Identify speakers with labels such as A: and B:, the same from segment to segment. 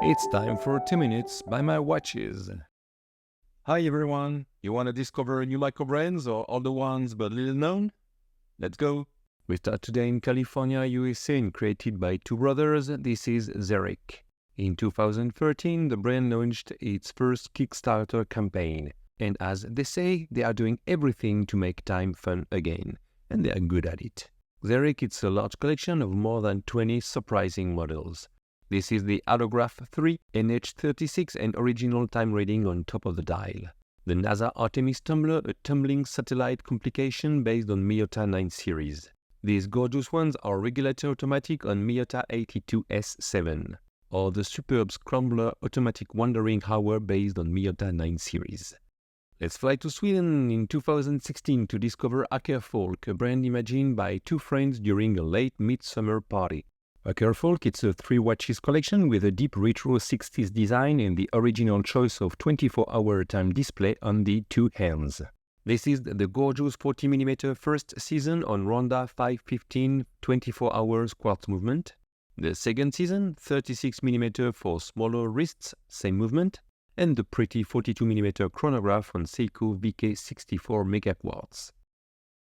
A: It's time for 2 minutes by my watches. Hi everyone, you want to discover new microbrands or older ones but little known? Let's go! We start today in California, USA, and created by two brothers. This is Xeric. In 2013, the brand launched its first Kickstarter campaign. And as they say, they are doing everything to make time fun again. And they are good at it. Xeric is a large collection of more than 20 surprising models. This is the Autograph 3 NH36 and original time reading on top of the dial. The NASA Artemis Tumbler, a tumbling satellite complication based on Miyota 9 series. These gorgeous ones are regulator automatic on Miyota 82S7, or the superb Scrambler automatic wandering hour based on Miyota 9 series. Let's fly to Sweden in 2016 to discover Akerfalk, a brand imagined by two friends during a late midsummer party. Akerfalk is a 3 watches collection with a deep retro 60s design and the original choice of 24-hour time display on the two hands. This is the gorgeous 40mm first season on Ronda 515 24 hours quartz movement. The second season, 36mm for smaller wrists, same movement. And the pretty 42mm chronograph on Seiko VK64 mega quartz.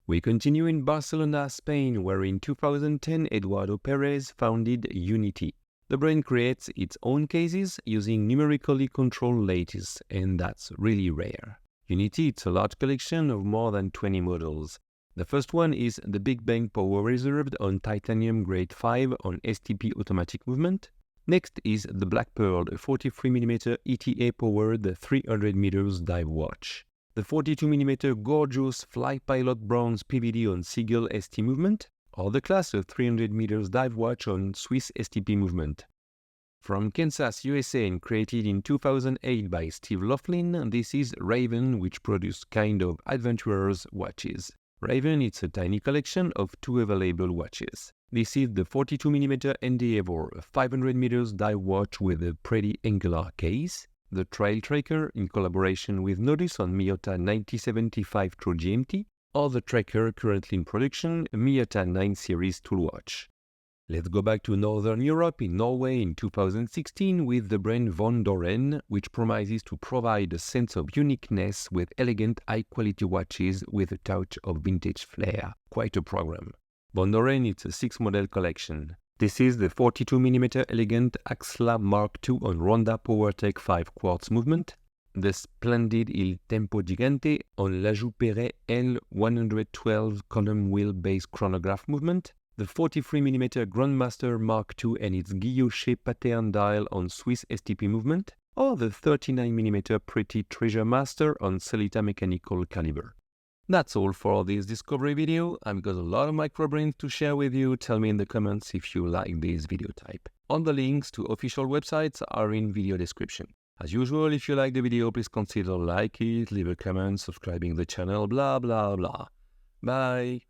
A: We continue in Barcelona, Spain, where in 2010 Eduardo Perez founded Unity. The brand creates its own cases using numerically controlled lattice, and that's really rare. Unity is a large collection of more than 20 models. The first one is the Big Bang Power Reserved on Titanium Grade 5 on STP automatic movement. Next is the Black Pearl, a 43mm ETA-powered 300 meters dive watch. The 42mm gorgeous Fly Pilot Bronze PVD on Seagull ST movement, or the Class, a 300 meters dive watch on Swiss STP movement. From Kansas, USA, and created in 2008 by Steve Laughlin, this is Raven, which produced kind of adventurers watches. Raven is a tiny collection of 2 available watches. This is the 42mm Endeavour, a 500 meters dive watch with a pretty angular case. The Trail Tracker in collaboration with Nodus on Miyota 9075 True GMT, or the Tracker currently in production, a Miyota 9 series tool watch. Let's go back to Northern Europe in Norway in 2016 with the brand Von Doren, which promises to provide a sense of uniqueness with elegant high-quality watches with a touch of vintage flair. Quite a program. Von Doren is a 6-model collection. This is the 42mm elegant Axla Mark II on Ronda PowerTech 5 quartz movement, the splendid Il Tempo Gigante on La Jouperet L112 column wheel base chronograph movement, the 43mm Grandmaster Mark II and its guilloché pattern dial on Swiss STP movement, or the 39mm Pretty Treasure Master on Celita mechanical caliber. That's all for this discovery video. I've got a lot of microbrands to share with you. Tell me in the comments if you like this video type. All the links to official websites are in video description. As usual, if you like the video, please consider like it, leave a comment, subscribing the channel, blah blah blah. Bye!